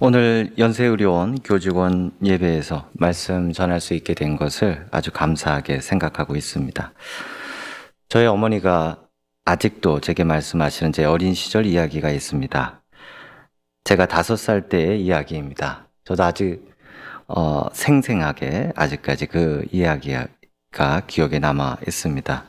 오늘 연세의료원 교직원 예배에서 말씀 전할 수 있게 된 것을 아주 감사하게 생각하고 있습니다. 저희 어머니가 아직도 제게 말씀하시는 제 어린 시절 이야기가 있습니다. 제가 5살 때의 이야기입니다. 저도 아직 생생하게 아직까지 그 이야기가 기억에 남아 있습니다.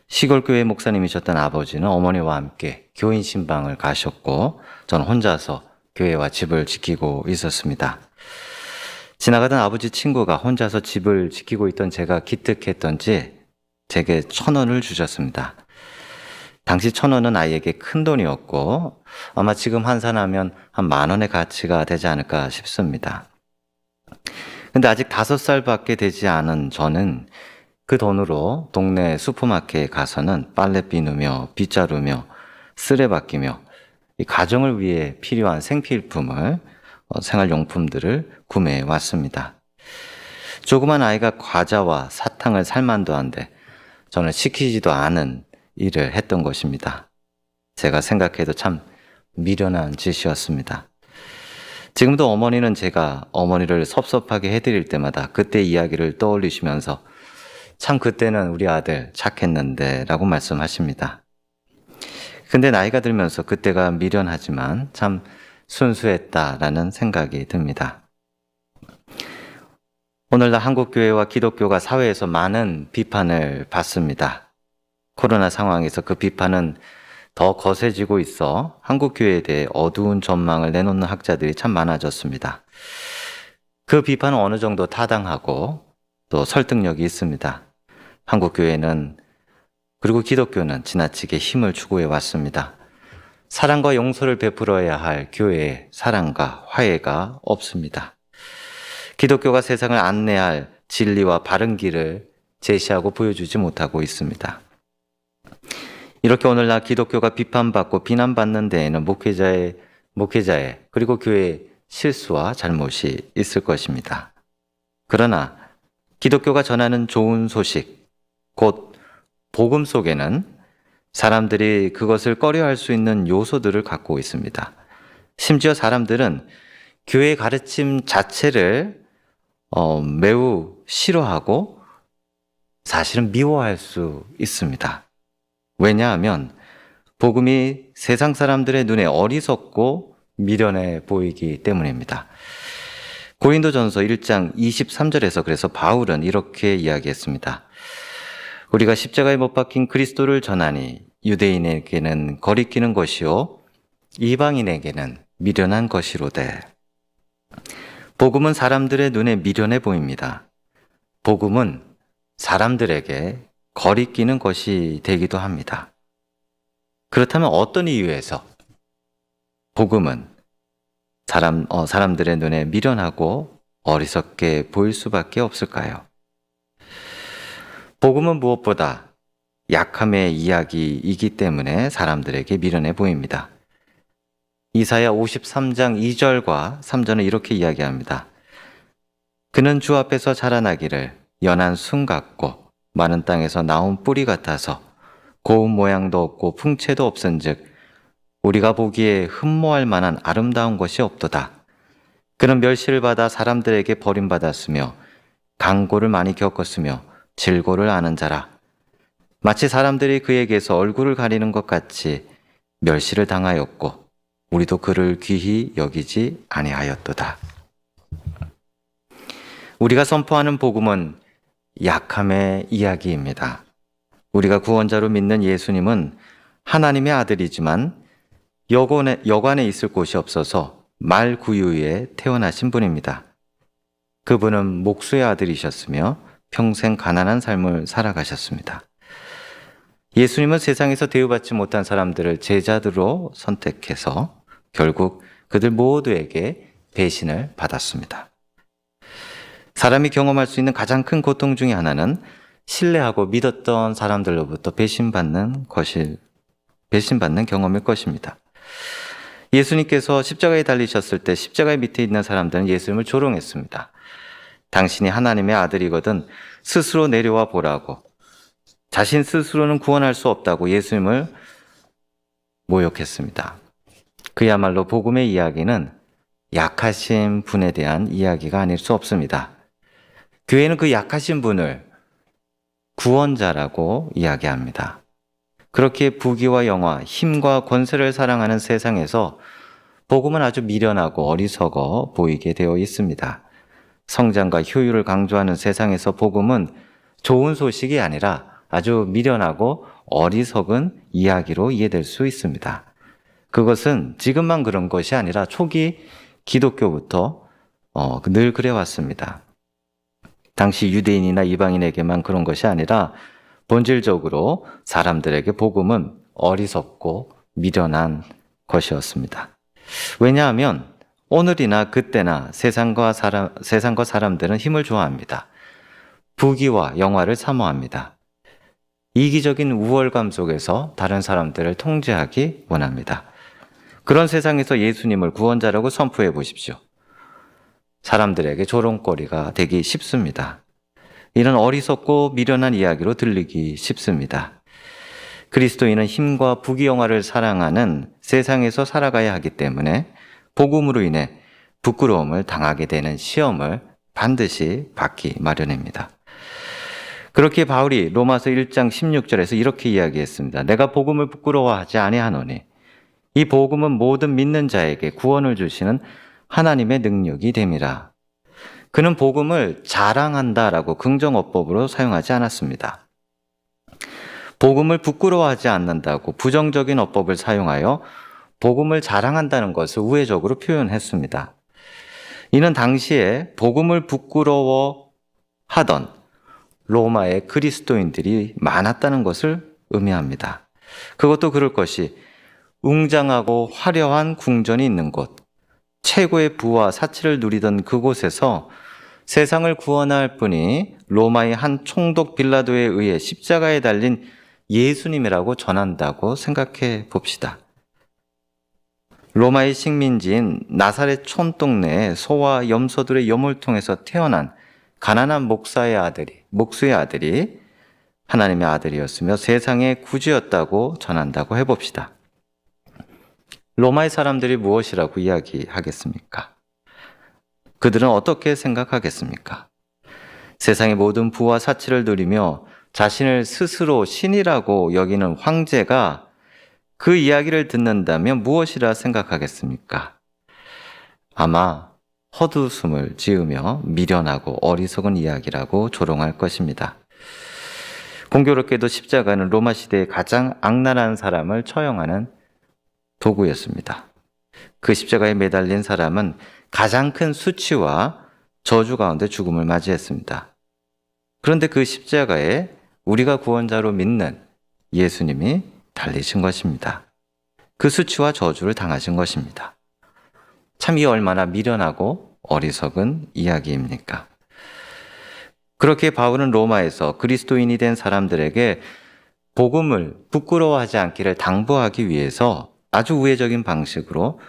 시골교회 목사님이셨던 아버지는 어머니와 함께 교인 신방을 가셨고 저는 혼자서 교회와 집을 지키고 있었습니다. 지나가던 아버지 친구가 혼자서 집을 지키고 있던 제가 기특했던지 제게 1,000원을 주셨습니다. 당시 1,000원은 아이에게 큰 돈이었고 아마 지금 환산하면 한 10,000원의 가치가 되지 않을까 싶습니다. 근데 아직 5살밖에 되지 않은 저는 그 돈으로 동네 슈퍼마켓에 가서는 빨래 비누며 빗자루며 쓰레받기며 이 가정을 위해 필요한 생필품을 생활용품들을 구매해 왔습니다. 조그만 아이가 과자와 사탕을 살 만도 한데 저는 시키지도 않은 일을 했던 것입니다. 제가 생각해도 참 미련한 짓이었습니다. 지금도 어머니는 제가 어머니를 섭섭하게 해드릴 때마다 그때 이야기를 떠올리시면서 참 그때는 우리 아들 착했는데 라고 말씀하십니다. 근데 나이가 들면서 그때가 미련하지만 참 순수했다라는 생각이 듭니다. 오늘날 한국교회와 기독교가 사회에서 많은 비판을 받습니다. 코로나 상황에서 그 비판은 더 거세지고 있어 한국교회에 대해 어두운 전망을 내놓는 학자들이 참 많아졌습니다. 그 비판은 어느 정도 타당하고 또 설득력이 있습니다. 한국교회는 그리고 기독교는 지나치게 힘을 추구해 왔습니다. 사랑과 용서를 베풀어야 할 교회에 사랑과 화해가 없습니다. 기독교가 세상을 안내할 진리와 바른 길을 제시하고 보여주지 못하고 있습니다. 이렇게 오늘날 기독교가 비판받고 비난받는 데에는 목회자의 그리고 교회의 실수와 잘못이 있을 것입니다. 그러나 기독교가 전하는 좋은 소식, 곧 복음 속에는 사람들이 그것을 꺼려할 수 있는 요소들을 갖고 있습니다. 심지어 사람들은 교회의 가르침 자체를 매우 싫어하고 사실은 미워할 수 있습니다. 왜냐하면 복음이 세상 사람들의 눈에 어리석고 미련해 보이기 때문입니다. 고린도전서 1장 23절에서 그래서 바울은 이렇게 이야기했습니다. 우리가 십자가에 못 박힌 그리스도를 전하니 유대인에게는 거리끼는 것이요 이방인에게는 미련한 것이로되. 복음은 사람들의 눈에 미련해 보입니다. 복음은 사람들에게 거리끼는 것이 되기도 합니다. 그렇다면 어떤 이유에서 복음은 사람들의 눈에 미련하고 어리석게 보일 수밖에 없을까요? 복음은 무엇보다 약함의 이야기이기 때문에 사람들에게 미련해 보입니다. 이사야 53장 2절과 3절은 이렇게 이야기합니다. 그는 주 앞에서 자라나기를 연한 순 같고 마른 땅에서 나온 뿌리 같아서 고운 모양도 없고 풍채도 없은즉 우리가 보기에 흠모할 만한 아름다운 것이 없도다. 그는 멸시를 받아 사람들에게 버림받았으며 강고를 많이 겪었으며 질고를 아는 자라. 마치 사람들이 그에게서 얼굴을 가리는 것 같이 멸시를 당하였고 우리도 그를 귀히 여기지 아니하였도다. 우리가 선포하는 복음은 약함의 이야기입니다. 우리가 구원자로 믿는 예수님은 하나님의 아들이지만 여관에 있을 곳이 없어서 말구유에 태어나신 분입니다. 그분은 목수의 아들이셨으며 평생 가난한 삶을 살아가셨습니다. 예수님은 세상에서 대우받지 못한 사람들을 제자들로 선택해서 결국 그들 모두에게 배신을 받았습니다. 사람이 경험할 수 있는 가장 큰 고통 중에 하나는 신뢰하고 믿었던 사람들로부터 배신받는 경험일 것입니다. 예수님께서 십자가에 달리셨을 때 십자가의 밑에 있는 사람들은 예수님을 조롱했습니다. 당신이 하나님의 아들이거든 스스로 내려와 보라고, 자신 스스로는 구원할 수 없다고 예수님을 모욕했습니다. 그야말로 복음의 이야기는 약하신 분에 대한 이야기가 아닐 수 없습니다. 교회는 그 약하신 분을 구원자라고 이야기합니다. 그렇게 부귀와 영화, 힘과 권세를 사랑하는 세상에서 복음은 아주 미련하고 어리석어 보이게 되어 있습니다. 성장과 효율을 강조하는 세상에서 복음은 좋은 소식이 아니라 아주 미련하고 어리석은 이야기로 이해될 수 있습니다. 그것은 지금만 그런 것이 아니라 초기 기독교부터 늘 그래왔습니다. 당시 유대인이나 이방인에게만 그런 것이 아니라 본질적으로 사람들에게 복음은 어리석고 미련한 것이었습니다. 왜냐하면 오늘이나 그때나 세상과 사람들은 힘을 좋아합니다. 부귀와 영화를 사모합니다. 이기적인 우월감 속에서 다른 사람들을 통제하기 원합니다. 그런 세상에서 예수님을 구원자라고 선포해 보십시오. 사람들에게 조롱거리가 되기 쉽습니다. 이런 어리석고 미련한 이야기로 들리기 쉽습니다. 그리스도인은 힘과 부귀영화를 사랑하는 세상에서 살아가야 하기 때문에 복음으로 인해 부끄러움을 당하게 되는 시험을 반드시 받기 마련입니다. 그렇게 바울이 로마서 1장 16절에서 이렇게 이야기했습니다. 내가 복음을 부끄러워하지 아니하노니 이 복음은 모든 믿는 자에게 구원을 주시는 하나님의 능력이 됨이라. 그는 복음을 자랑한다라고 긍정어법으로 사용하지 않았습니다. 복음을 부끄러워하지 않는다고 부정적인 어법을 사용하여 복음을 자랑한다는 것을 우회적으로 표현했습니다. 이는 당시에 복음을 부끄러워하던 로마의 그리스도인들이 많았다는 것을 의미합니다. 그것도 그럴 것이 웅장하고 화려한 궁전이 있는 곳, 최고의 부와 사치를 누리던 그곳에서 세상을 구원할 분이 로마의 한 총독 빌라도에 의해 십자가에 달린 예수님이라고 전한다고 생각해 봅시다. 로마의 식민지인 나사렛 촌동네에 소와 염소들의 염을 통해서 태어난 가난한 목수의 아들이 하나님의 아들이었으며 세상의 구주였다고 전한다고 해봅시다. 로마의 사람들이 무엇이라고 이야기하겠습니까? 그들은 어떻게 생각하겠습니까? 세상의 모든 부와 사치를 누리며 자신을 스스로 신이라고 여기는 황제가 그 이야기를 듣는다면 무엇이라 생각하겠습니까? 아마 헛웃음을 지으며 미련하고 어리석은 이야기라고 조롱할 것입니다. 공교롭게도 십자가는 로마 시대의 가장 악랄한 사람을 처형하는 도구였습니다. 그 십자가에 매달린 사람은 가장 큰 수치와 저주 가운데 죽음을 맞이했습니다. 그런데 그 십자가에 우리가 구원자로 믿는 예수님이 달리신 것입니다. 그 수치와 저주를 당하신 것입니다. 참 이 얼마나 미련하고 어리석은 이야기입니까? 그렇게 바울은 로마에서 그리스도인이 된 사람들에게 복음을 부끄러워하지 않기를 당부하기 위해서 아주 우회적인 방식으로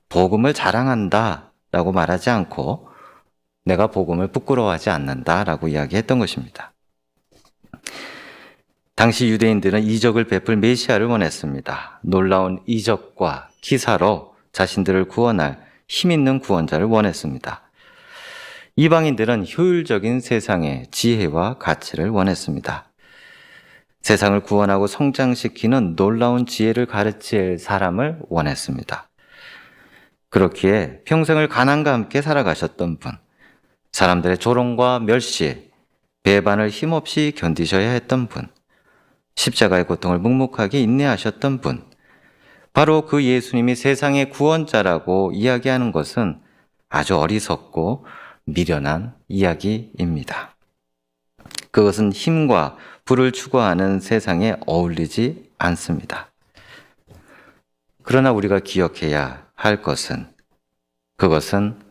복음을 자랑한다라고 말하지 않고 내가 복음을 부끄러워하지 않는다라고 이야기했던 것입니다. 당시 유대인들은 이적을 베풀 메시아를 원했습니다. 놀라운 이적과 기사로 자신들을 구원할 힘있는 구원자를 원했습니다. 이방인들은 효율적인 세상의 지혜와 가치를 원했습니다. 세상을 구원하고 성장시키는 놀라운 지혜를 가르칠 사람을 원했습니다. 그렇기에 평생을 가난과 함께 살아가셨던 분, 사람들의 조롱과 멸시, 배반을 힘없이 견디셔야 했던 분, 십자가의 고통을 묵묵하게 인내하셨던 분, 바로 그 예수님이 세상의 구원자라고 이야기하는 것은 아주 어리석고 미련한 이야기입니다. 그것은 힘과 부를 추구하는 세상에 어울리지 않습니다. 그러나 우리가 기억해야 할 것은 그것은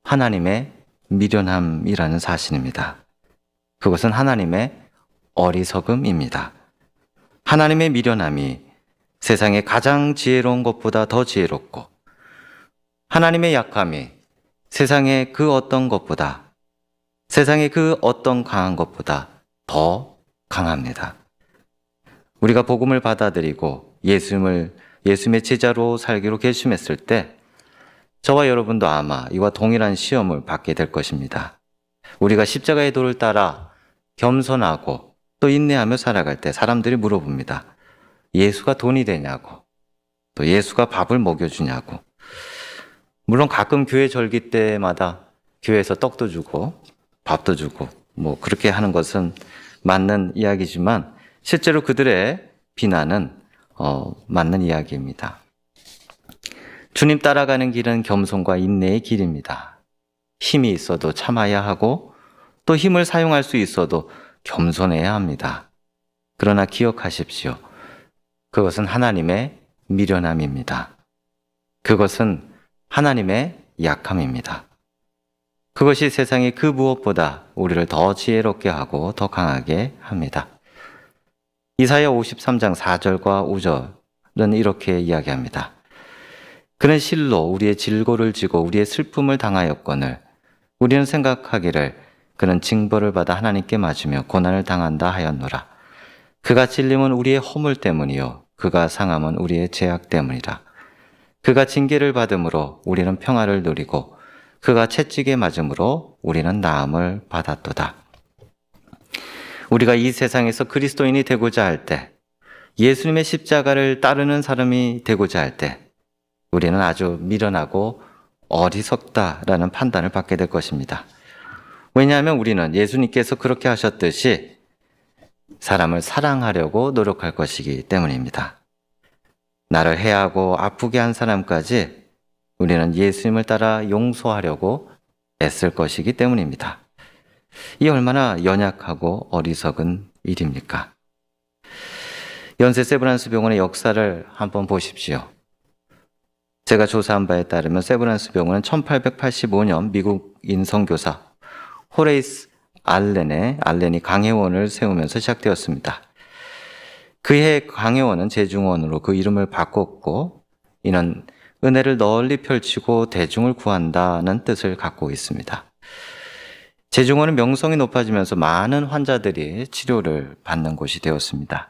하나님의 미련함이라는 사실입니다. 그것은 하나님의 어리석음입니다. 하나님의 미련함이 세상의 가장 지혜로운 것보다 더 지혜롭고 하나님의 약함이 세상의 그 어떤 것보다 세상의 그 어떤 강한 것보다 더 강합니다. 우리가 복음을 받아들이고 예수님의 제자로 살기로 결심했을 때 저와 여러분도 아마 이와 동일한 시험을 받게 될 것입니다. 우리가 십자가의 도를 따라 겸손하고 또 인내하며 살아갈 때 사람들이 물어봅니다. 예수가 돈이 되냐고, 또 예수가 밥을 먹여주냐고. 물론 가끔 교회 절기 때마다 교회에서 떡도 주고 밥도 주고 뭐 그렇게 하는 것은 맞는 이야기지만 실제로 그들의 비난은 맞는 이야기입니다. 주님 따라가는 길은 겸손과 인내의 길입니다. 힘이 있어도 참아야 하고 또 힘을 사용할 수 있어도 겸손해야 합니다. 그러나 기억하십시오. 그것은 하나님의 미련함입니다. 그것은 하나님의 약함입니다. 그것이 세상의 그 무엇보다 우리를 더 지혜롭게 하고 더 강하게 합니다. 이사야 53장 4절과 5절은 이렇게 이야기합니다. 그는 실로 우리의 질고를 지고 우리의 슬픔을 당하였거늘 우리는 생각하기를 그는 징벌을 받아 하나님께 맞으며 고난을 당한다 하였노라. 그가 찔림은 우리의 허물 때문이요 그가 상함은 우리의 죄악 때문이라. 그가 징계를 받음으로 우리는 평화를 누리고 그가 채찍에 맞음으로 우리는 나음을 받았도다. 우리가 이 세상에서 그리스도인이 되고자 할 때, 예수님의 십자가를 따르는 사람이 되고자 할 때 우리는 아주 미련하고 어리석다라는 판단을 받게 될 것입니다. 왜냐하면 우리는 예수님께서 그렇게 하셨듯이 사람을 사랑하려고 노력할 것이기 때문입니다. 나를 해하고 아프게 한 사람까지 우리는 예수님을 따라 용서하려고 애쓸 것이기 때문입니다. 이 얼마나 연약하고 어리석은 일입니까? 연세 세브란스 병원의 역사를 한번 보십시오. 제가 조사한 바에 따르면 세브란스 병원은 1885년 미국인 선교사 호레이스 알렌이 강혜원을 세우면서 시작되었습니다. 그해 강혜원은 재중원으로 그 이름을 바꿨고 이는 은혜를 널리 펼치고 대중을 구한다는 뜻을 갖고 있습니다. 재중원은 명성이 높아지면서 많은 환자들이 치료를 받는 곳이 되었습니다.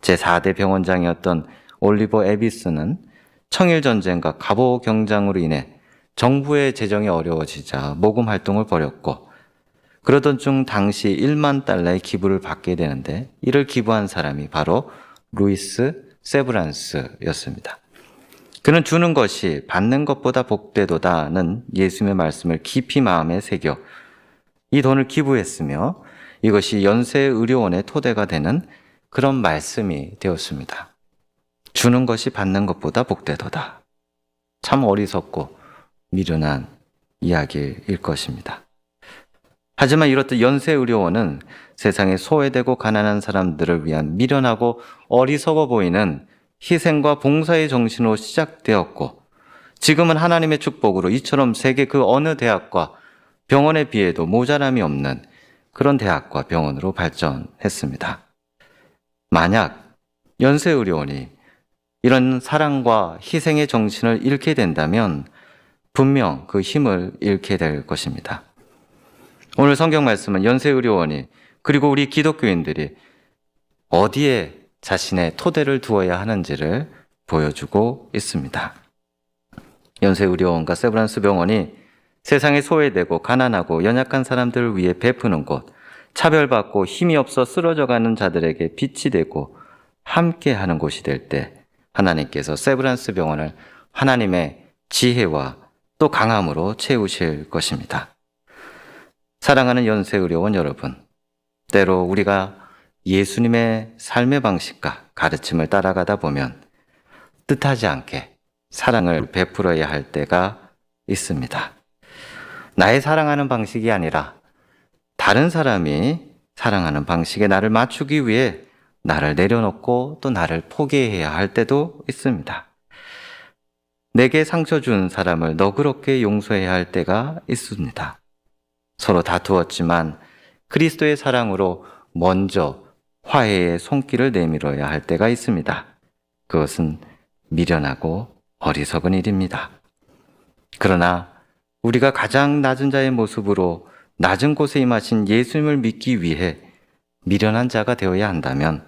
제4대 병원장이었던 올리버 에비스는 청일전쟁과 갑오 경장으로 인해 정부의 재정이 어려워지자 모금 활동을 벌였고 그러던 중 당시 1만 달러의 기부를 받게 되는데 이를 기부한 사람이 바로 루이스 세브란스였습니다. 그는 주는 것이 받는 것보다 복되도다는 예수님의 말씀을 깊이 마음에 새겨 이 돈을 기부했으며 이것이 연세의료원의 토대가 되는 그런 말씀이 되었습니다. 주는 것이 받는 것보다 복되도다. 참 어리석고 미련한 이야기일 것입니다. 하지만 이렇듯 연세의료원은 세상에 소외되고 가난한 사람들을 위한 미련하고 어리석어 보이는 희생과 봉사의 정신으로 시작되었고 지금은 하나님의 축복으로 이처럼 세계 그 어느 대학과 병원에 비해도 모자람이 없는 그런 대학과 병원으로 발전했습니다. 만약 연세의료원이 이런 사랑과 희생의 정신을 잃게 된다면 분명 그 힘을 잃게 될 것입니다. 오늘 성경 말씀은 연세의료원이 그리고 우리 기독교인들이 어디에 자신의 토대를 두어야 하는지를 보여주고 있습니다. 연세의료원과 세브란스 병원이 세상에 소외되고 가난하고 연약한 사람들을 위해 베푸는 곳, 차별받고 힘이 없어 쓰러져가는 자들에게 빛이 되고 함께하는 곳이 될 때 하나님께서 세브란스 병원을 하나님의 지혜와 또 강함으로 채우실 것입니다. 사랑하는 연세의료원 여러분, 때로 우리가 예수님의 삶의 방식과 가르침을 따라가다 보면 뜻하지 않게 사랑을 베풀어야 할 때가 있습니다. 나의 사랑하는 방식이 아니라 다른 사람이 사랑하는 방식에 나를 맞추기 위해 나를 내려놓고 또 나를 포기해야 할 때도 있습니다. 내게 상처 준 사람을 너그럽게 용서해야 할 때가 있습니다. 서로 다투었지만 그리스도의 사랑으로 먼저 화해의 손길을 내밀어야 할 때가 있습니다. 그것은 미련하고 어리석은 일입니다. 그러나 우리가 가장 낮은 자의 모습으로 낮은 곳에 임하신 예수님을 믿기 위해 미련한 자가 되어야 한다면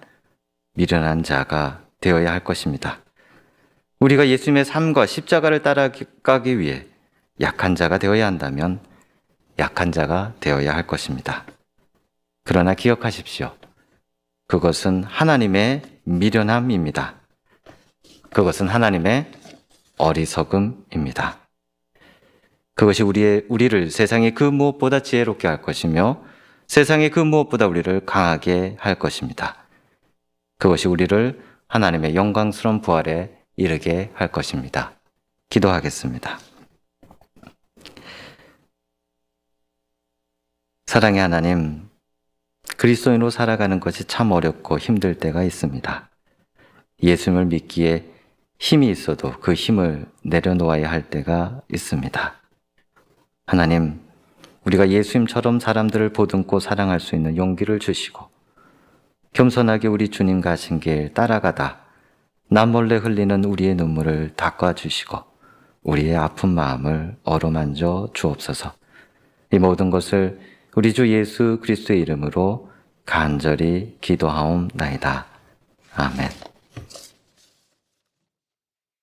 미련한 자가 되어야 할 것입니다. 우리가 예수님의 삶과 십자가를 따라가기 위해 약한 자가 되어야 한다면 약한 자가 되어야 할 것입니다. 그러나 기억하십시오. 그것은 하나님의 미련함입니다. 그것은 하나님의 어리석음입니다. 그것이 우리를 세상의 그 무엇보다 지혜롭게 할 것이며 세상의 그 무엇보다 우리를 강하게 할 것입니다. 그것이 우리를 하나님의 영광스러운 부활에 이르게 할 것입니다. 기도하겠습니다. 사랑의 하나님, 그리스도인으로 살아가는 것이 참 어렵고 힘들 때가 있습니다. 예수님을 믿기에 힘이 있어도 그 힘을 내려놓아야 할 때가 있습니다. 하나님, 우리가 예수님처럼 사람들을 보듬고 사랑할 수 있는 용기를 주시고 겸손하게 우리 주님 가신 길 따라가다 남몰래 흘리는 우리의 눈물을 닦아주시고 우리의 아픈 마음을 어루만져 주옵소서. 이 모든 것을 우리 주 예수 그리스도의 이름으로 간절히 기도하옵나이다. 아멘.